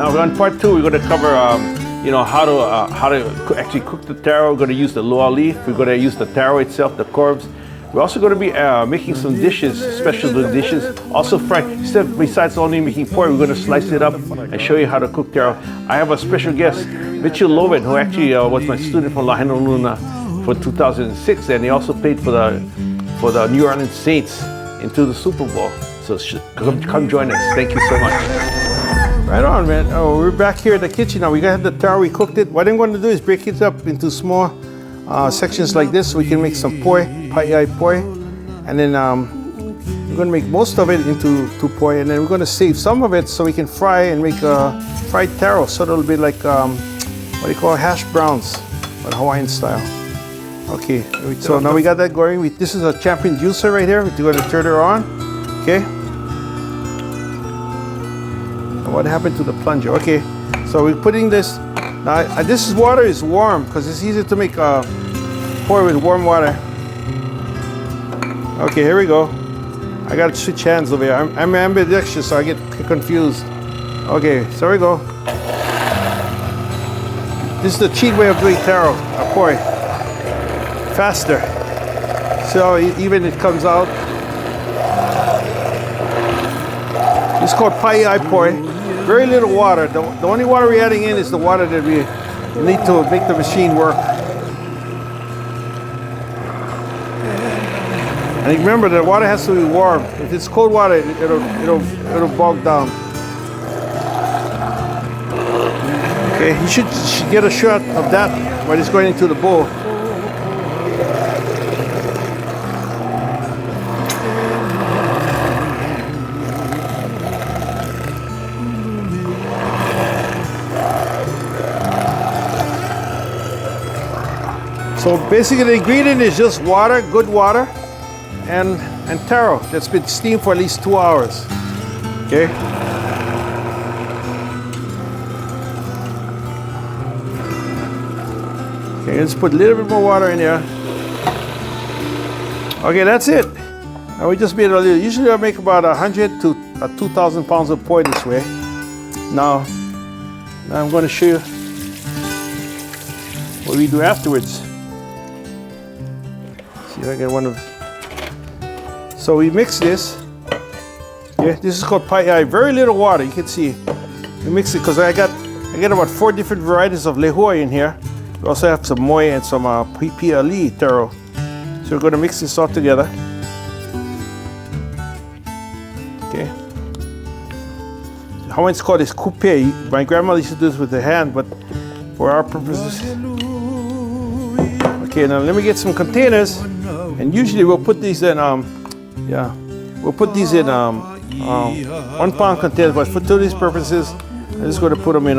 Now on part 2, we're going to cover, you know, how to actually cook the taro. We're going to use the loa leaf. We're going to use the taro itself, the corbs. We're also going to be making some dishes, special dishes. Also fry. Besides only making pork, we're going to slice it up and show you how to cook taro. I have a special guest, Loewen, who actually was my student from Lahaina Luna for 2006, and he also played for the New Orleans Saints into the Super Bowl. So come join us. Thank you so much. Right on, man. Oh, we're back here at the kitchen now. We got the taro. We cooked it. What I'm going to do is break it up into small sections like this, so we can make some poi, pa'iai poi, and then we're going to make most of it into poi, and then we're going to save some of it so we can fry and make fried taro, so it'll be like what do you call hash browns, but Hawaiian style. Okay, so now we got that going. This is a champion juicer right here. We're going to turn her on. Okay. And what happened to the plunger? Okay, so we're putting this. Now, this water is warm because it's easy to make pour with warm water. Okay, here we go. I got to switch hands over here. I'm ambidextrous, so I get confused. Okay, so here we go. This is the cheat way of doing taro, a poi. Faster. So even it comes out. It's called pa'iai poi. Very little water. The only water we're adding in is the water that we need to make the machine work. And remember, the water has to be warm. If it's cold water, it'll bog down. Okay, you should get a shot of that when it's going into the bowl. So basically the ingredient is just water, good water, and taro that's been steamed for at least 2 hours. Okay? Okay, let's put a little bit more water in there. Okay, that's it. Now we just made a little. Usually I make about 100 to 2,000 pounds of poi this way. Now I'm going to show you what we do afterwards. See if I get one of. So we mix this. Yeah, this is called pa'iai. Very little water. You can see. We mix it because I got about 4 different varieties of lehoi in here. We also have some moi and some pipiali taro. So we're going to mix this all together. Okay. Hawaiians call this kupe. My grandma used to do this with the hand, but for our purposes. Okay, now let me get some containers. And usually we'll put these in, we'll put these in 1 pound containers, but for these purposes, I'm just going to put them in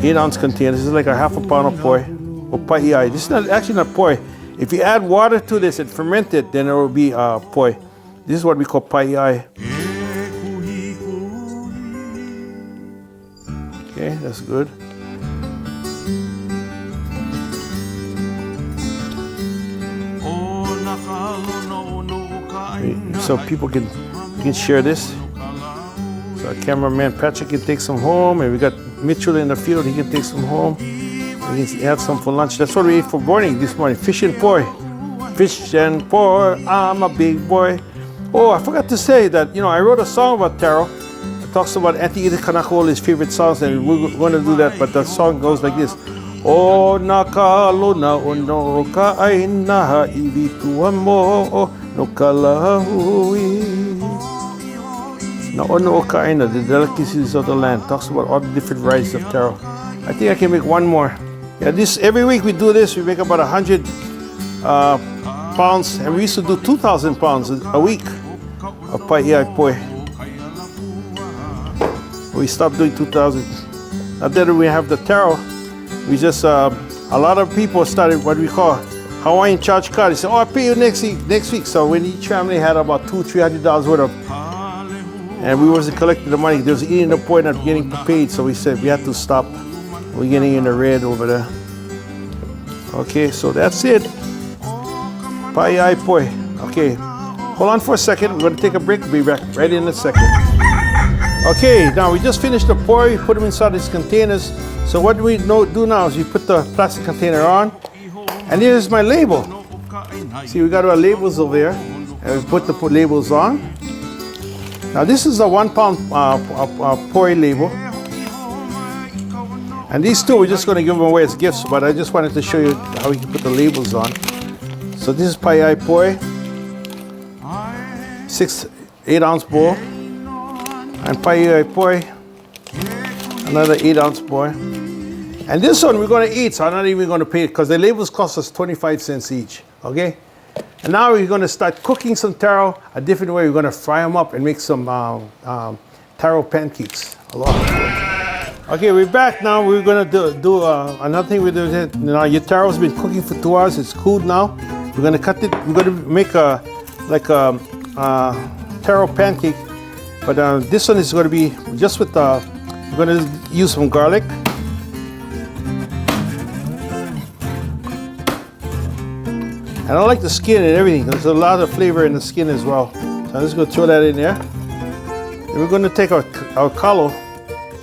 8-ounce containers. This is like a half a pound of poi, or pa'iai. This is actually not poi. If you add water to this and ferment it, then it will be poi. This is what we call pa'iai. Okay, that's good. So people can share this. So our cameraman Patrick can take some home, and we got Mitchell in the field. He can take some home. We can add some for lunch. That's what we ate for morning this morning. Fish and poi. Fish and poi. I'm a big boy. Oh, I forgot to say that, you know, I wrote a song about taro. It talks about Auntie Edith Kanakaola's favorite songs, and we're going to do that. But the song goes like this. O nakalo na ono ka aina ibitua mo no kalahui. Na ono ka aina, the delicacies of the land, talks about all the different varieties of taro. I think I can make one more. Yeah, this every week we do this. We make about 100 pounds, and we used to do 2,000 pounds a week of pa'iai poi. We stopped doing 2,000. Now that we have the taro, we just a lot of people started what we call Hawaiian charge card. They said, "Oh, I'll pay you next week." So when each family had about $200-300 worth of, and we wasn't collecting the money, there was eating the point of getting paid. So we said we had to stop. We're getting in the red over there. Okay, so that's it. Pa'iai poi. Okay, Hold on for a second. We're going to take a break. Be back right in a second. Okay, now we just finished the pour. We put them inside these containers. So what we do now is we put the plastic container on. And here's my label. See, we got our labels over here. And we put the labels on. Now this is a 1 pound pour label. And these two, we're just going to give them away as gifts, but I just wanted to show you how you can put the labels on. So this is Pai Poi, 8-ounce bowl, and Pai Poi, another 8-ounce bowl. And this one we're going to eat, so I'm not even going to pay it because the labels cost us 25 cents each, okay? And now we're going to start cooking some taro a different way. We're going to fry them up and make some taro pancakes. Okay, we're back now. We're going to do another thing with it. Now your taro's been cooking for 2 hours. It's cooled now. We're going to cut it. We're going to make a taro pancake. But this one is going to be just with we're going to use some garlic. And I like the skin and everything. There's a lot of flavor in the skin as well. So I'm just going to throw that in there. And we're going to take our kalo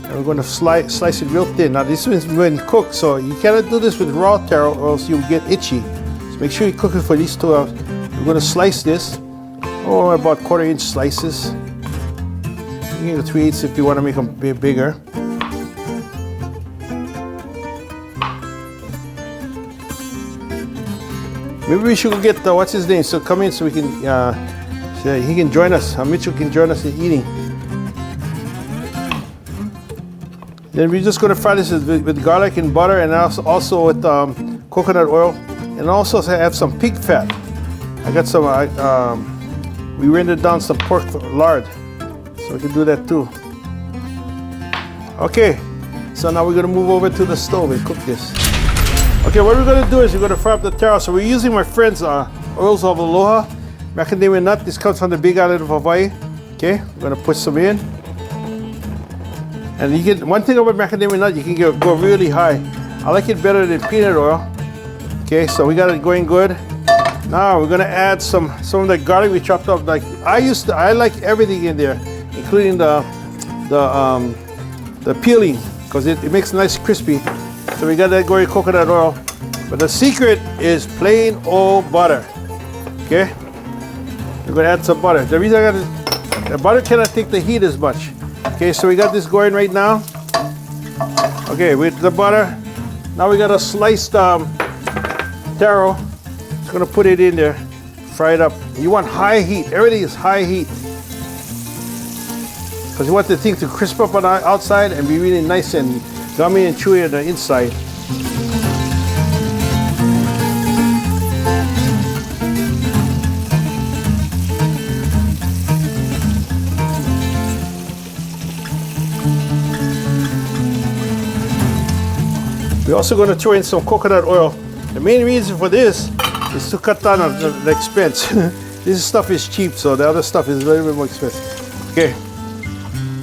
and we're going to slice it real thin. Now this one's been cooked, so you cannot do this with raw taro or else you'll get itchy. So make sure you cook it for these 2 hours. We're going to slice this, about 1/4 inch slices. You can get 3/8 if you want to make them bigger. Maybe we should go get what's his name, so come in so we can so he can join us. Mitchell can join us in eating. Then we're just going to fry this with garlic and butter, and also with coconut oil, and also have some pig fat. I got some. We rendered down some pork lard, so we can do that too. Okay, so now we're going to move over to the stove and cook this. Okay, what we're going to do is we're going to fry up the taro. So we're using my friend's oils of aloha, macadamia nut. This comes from the Big Island of Hawaii. Okay, we're going to put some in. And you get one thing about macadamia nut, you can go really high. I like it better than peanut oil. Okay, so we got it going good. Now we're going to add some of the garlic we chopped up. Like I like everything in there, including the peeling, because it makes it nice crispy. So we got that going, coconut oil. But the secret is plain old butter. Okay? We're gonna add some butter. The reason the butter cannot take the heat as much. Okay, so we got this going right now. Okay, with the butter. Now we got a sliced taro. Just gonna put it in there, fry it up. You want high heat. Everything is high heat. Because you want the thing to crisp up on the outside and be really nice and gummy and chewy on the inside. We're also going to throw in some coconut oil. The main reason for this is to cut down on the expense. This stuff is cheap, so the other stuff is a little bit more expensive. Okay.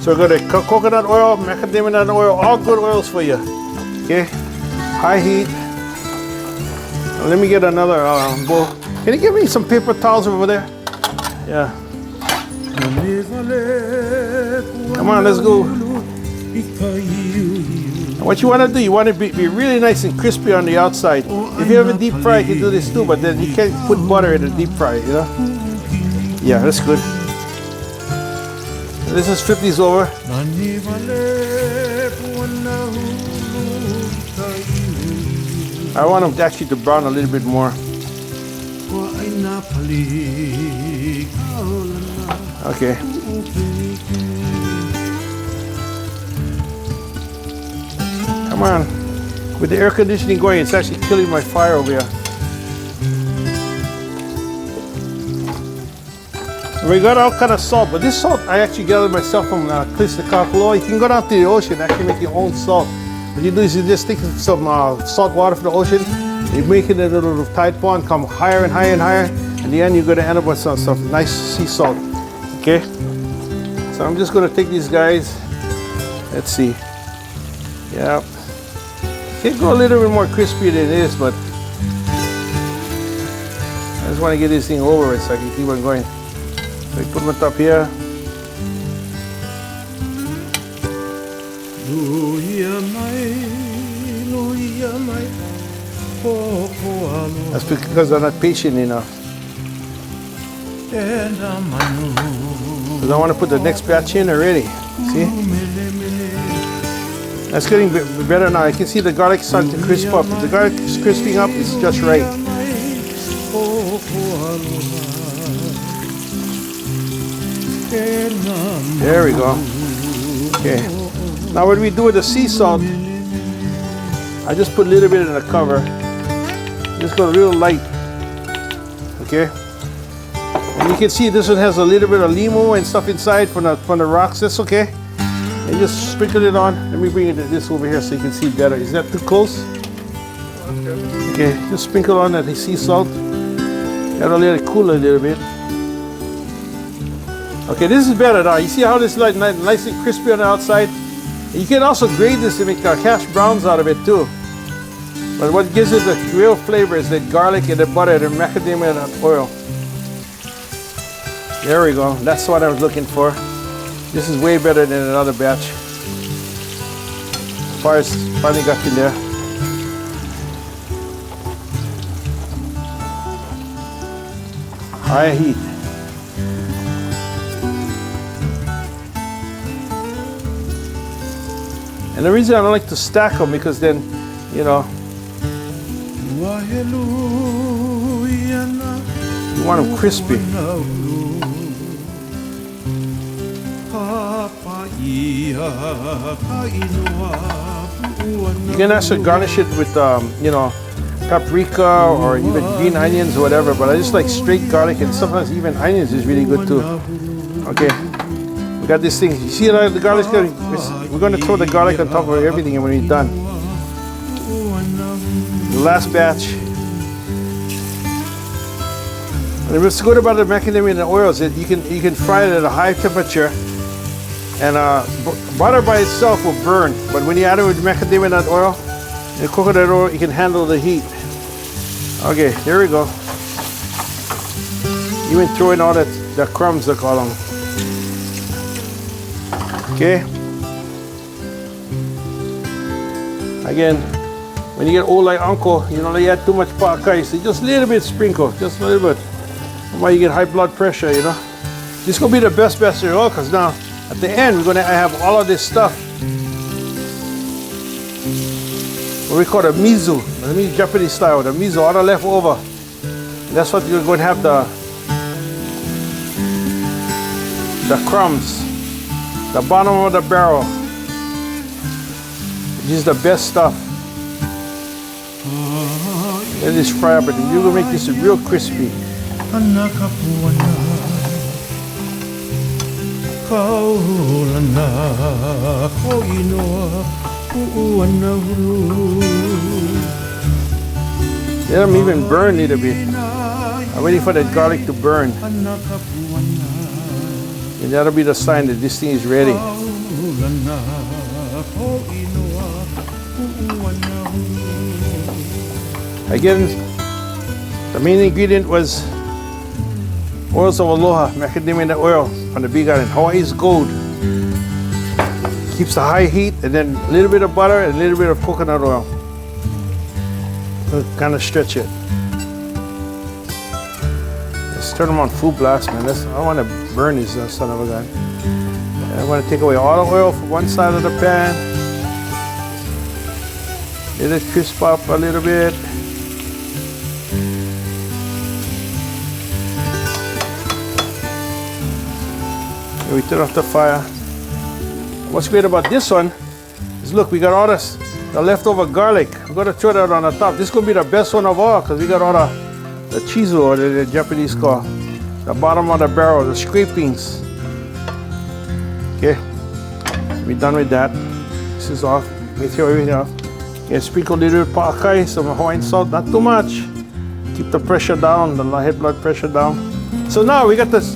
So we're going to cook coconut oil, macadamia nut oil, all good oils for you. Okay, high heat. Now let me get another bowl. Can you give me some paper towels over there? Yeah. Come on, let's go. And what you want to do, you want to be really nice and crispy on the outside. If you have a deep fry, you can do this too, but then you can't put butter in a deep fry, you know? Yeah, that's good. Let's just flip these over. I want them actually to brown a little bit more. Okay. Come on. With the air conditioning going, it's actually killing my fire over here. We got all kind of salt, but this salt I actually gathered myself from Kalo. You can go down to the ocean and actually make your own salt. What you do is you just take some salt water from the ocean, you make it in a little tide pond, come higher and higher and higher. In the end, you're going to end up with some nice sea salt. Okay? So I'm just going to take these guys. Let's see. Yep. Can go a little bit more crispy than it is, but I just want to get this thing over it so I can keep on going. We put them on top here. That's because I'm not patient enough. Because I want to put the next batch in already. See? That's getting better now. I can see the garlic starting to crisp up. If the garlic is crisping up, it's just right. There we go. Okay. Now what we do with the sea salt, I just put a little bit in the cover. Just go real light. Okay. And you can see this one has a little bit of limo and stuff inside from the rocks. That's okay. And just sprinkle it on. Let me bring it this over here so you can see better. Is that too close? Okay, just sprinkle on that sea salt. Gotta let it cool a little bit. Okay, this is better now. You see how this is like nice and crispy on the outside? You can also grate this to make hash browns out of it too. But what gives it the real flavor is the garlic and the butter, the macadamia nut oil. There we go. That's what I was looking for. This is way better than another batch. Fire's finally got in there. High heat. And the reason I don't like to stack them because then, you know, you want them crispy. You can also garnish it with, you know, paprika or even green onions or whatever, but I just like straight garlic, and sometimes even onions is really good too. Okay, we got this thing. You see the garlic's going? We're going to throw the garlic on top of everything when we're done. The last batch. And what's good about the macadamia and the oils is that you can fry it at a high temperature, and butter by itself will burn, but when you add it with macadamia nut oil and coconut oil, you can handle the heat. Okay, there we go. Even throw in all the crumbs, they call them. Okay. Again, when you get old like Uncle, you know, you add too much pakai, so just a little bit sprinkle, just a little bit. Why you get high blood pressure, you know. This is gonna be the best batch of oil, because now at the end we're gonna have all of this stuff. What we call the miso, the Japanese style, the miso, all the leftover. And that's what you're going to have the crumbs, the bottom of the barrel. This is the best stuff. Let this fry up, and you're gonna make this real crispy. Let them even burn a little bit. I'm waiting for that garlic to burn. And that'll be the sign that this thing is ready. Again, the main ingredient was oils of aloha, macadamia nut oil from the Big Island. Hawaii's gold. Keeps the high heat, and then a little bit of butter and a little bit of coconut oil. Kind of stretch it. Let's turn them on full blast, man. I don't want to burn these son of a gun. I want to take away all the oil from one side of the pan. Let it crisp up a little bit. And we turn off the fire. What's great about this one is, look, we got all the leftover garlic. We're going to throw that on the top. This is going to be the best one of all, because we got all the chizu, or the Japanese call. The bottom of the barrel, the scrapings. Okay, we're done with that. This is off. We throw everything off. Okay, sprinkle a little bit of pakai, some Hawaiian salt, not too much. Keep the pressure down, the head blood pressure down. So now we got this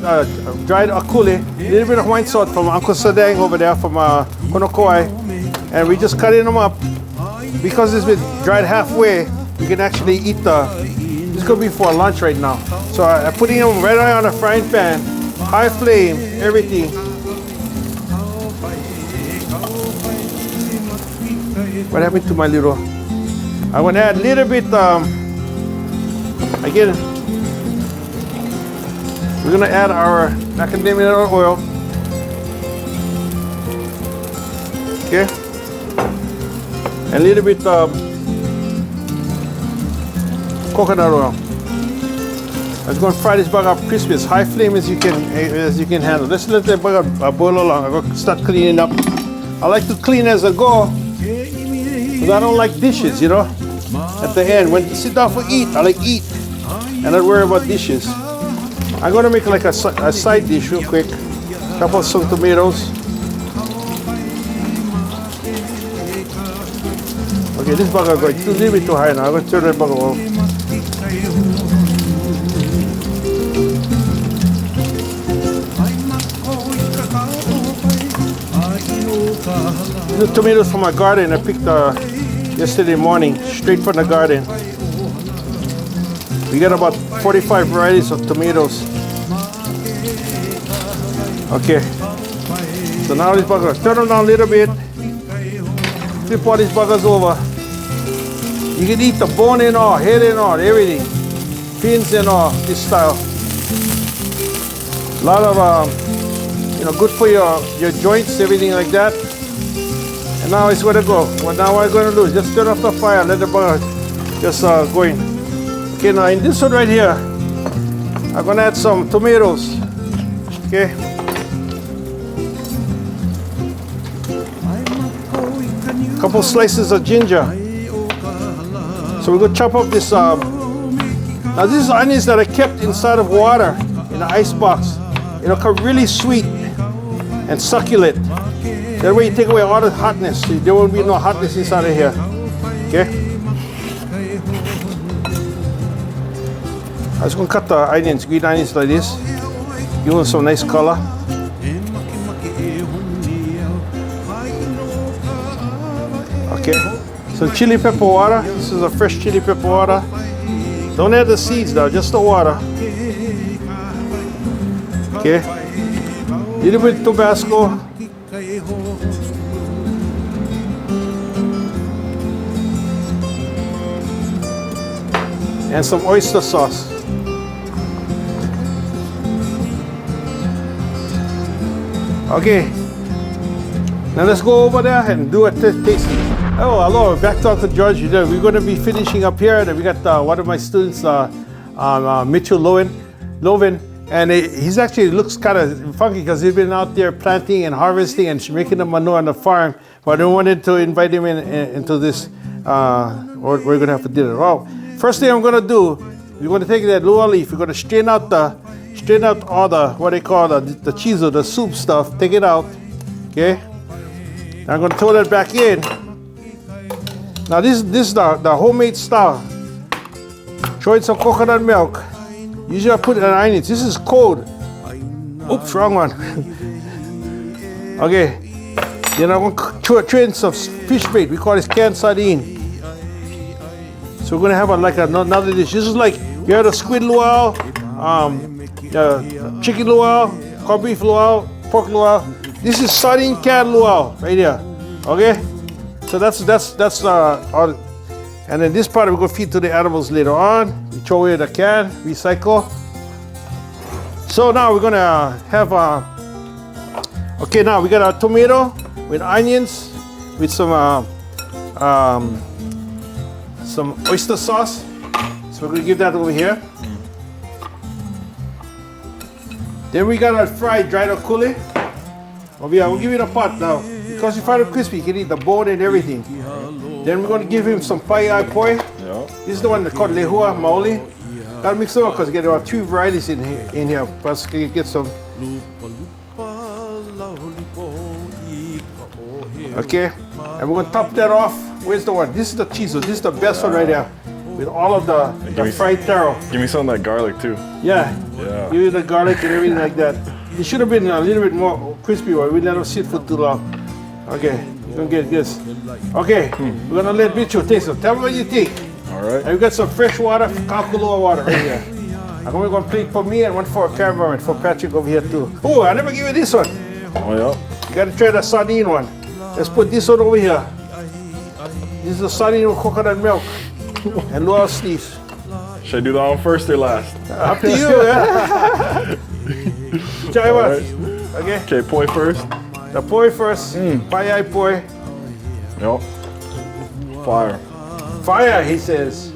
dried akule, a little bit of Hawaiian salt from Uncle Sadang over there from Konokoi, and we just cutting them up. Because it's been dried halfway, we can actually eat this is gonna be for lunch right now. So I'm putting them right on a frying pan. High flame, everything. What happened to my little? I want to add a little bit, again, we're going to add our macadamia oil. Okay. A little bit coconut oil. I'm going to fry this bug up crispy, as high flame as you can handle. Let's let the bug boil along. I'm going to start cleaning up. I like to clean as I go, because I don't like dishes, you know. At the end, when you sit down for eat, I like eat, and I worry about dishes. I'm going to make like a side dish real quick. Chop up some tomatoes. Okay, this bug is going a little bit too high now. I'm going to turn that bug off. These are tomatoes from my garden. I picked yesterday morning, straight from the garden. We got about 45 varieties of tomatoes. Okay. So now these buggers, turn them down a little bit. Flip all these buggers over. You can eat the bone and all, head and all, everything. Fins and all, this style. A lot of, good for your joints, everything like that. And now it's gonna go. Well, now what I'm gonna do is just turn off the fire, let the bugger just go in. Okay, now in this one right here, I'm gonna add some tomatoes. Okay. A couple slices of ginger. So we're gonna chop up this. Now these is onions that I kept inside of water in the ice box. It'll come really sweet and succulent. That way you take away all the hotness. There won't be no hotness inside of here. Okay? I'm just gonna cut the onions, green onions like this. Give them some nice color. Okay. Some chili pepper water. This is a fresh chili pepper water. Don't add the seeds though, just the water. Okay. Little bit of Tabasco. And some oyster sauce. Okay. Now let's go over there and do a tasting. Oh, hello, back to Uncle George. We're going to be finishing up here. We got one of my students, Mitchell Loewen, and he's actually looks kind of funky because he's been out there planting and harvesting and making the manure on the farm. But I wanted to invite him into this. We're going to have for dinner. Well, first thing I'm going to do, we're going to take that lower leaf. We're going to strain out all the what they call the cheese or the soup stuff. Take it out. Okay. Now I'm going to throw that back in. Now this is the homemade style. Throw in some coconut milk. Usually I put it on onions. This is cold. Oops, wrong one. Okay. Then I'm going to throw in some fish bait. We call this canned sardine. So we're going to have another dish. This is like, you have the squid luau, chicken luau, corned beef luau, pork luau. This is sardine canned luau right here. Okay? So that's all. And then this part we're going to feed to the animals later on. We throw away the can, recycle. So now we're going to have okay, now we got our tomato with onions, with some oyster sauce. So we're going to give that over here. Then we got our fried dried okule. Oh yeah, we'll give it a pot now. Because you find it crispy, you can eat the bone and everything. Then we're going to give him some pai poi. Yeah. This is the one called lehua maoli. Gotta mix it up because there are 2 varieties in here. Plus, can you get some? Okay, and we're going to top that off. Where's the one? This is the cheese. This is the best one right there. With all of the fried taro. Give me some of that garlic too. Yeah. Give you the garlic and everything like that. It should have been a little bit more crispy, but we let it sit for too long. Okay, you're gonna get this. Okay, we're gonna let Mitchell taste it. Tell me what you think. All right. And we got some fresh water, Kalo water right here. I'm going to plate for me and one for a cameraman, for Patrick over here too. Oh, I never give you this one. Oh, yeah. You got to try the sardine one. Let's put this one over here. This is the sardine with coconut milk and lower sleeves. Should I do that one first or last? Up to you, yeah? Try what? Right. Okay. Okay, poi first. The poi first. Pie poi. Yep. Fire. Fire, he says.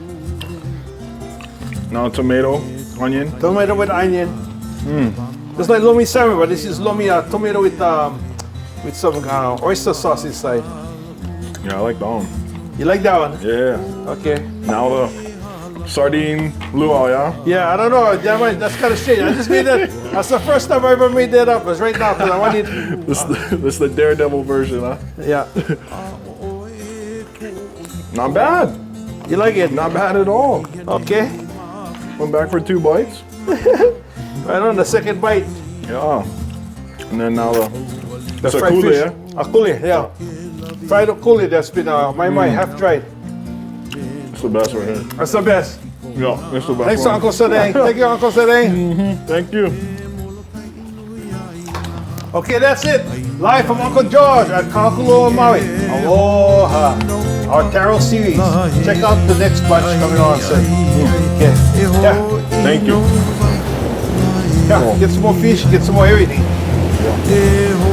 Now tomato, onion. Tomato with onion. It's like lomi salmon, but this is lomi tomato with some oyster sauce inside. Yeah, I like that one. You like that one? Yeah. Okay. Now the sardine luau, yeah? Yeah, I don't know. That's kind of strange. I just made that. That's the first time I ever made that up. It was right now because I wanted. This is the daredevil version, huh? Yeah. Not bad. You like it? Not bad at all. Okay. Went back for 2 bites. Right on the second bite. Yeah. And then now the Fried sakule, fish. yeah? Akule, yeah. Fried akule that's been my half dried. It's the best right here. That's the best. Yeah, it's the best Thanks, one. Uncle Sadeng. Thank you, Uncle Sadeng. Thank you. Okay, that's it. Live from Uncle George at Kalo, Maui. Aloha. Our Taro series. Check out the next batch coming on, sir. Okay. Yeah. Thank you. Yeah. Get some more fish, get some more everything. Yeah.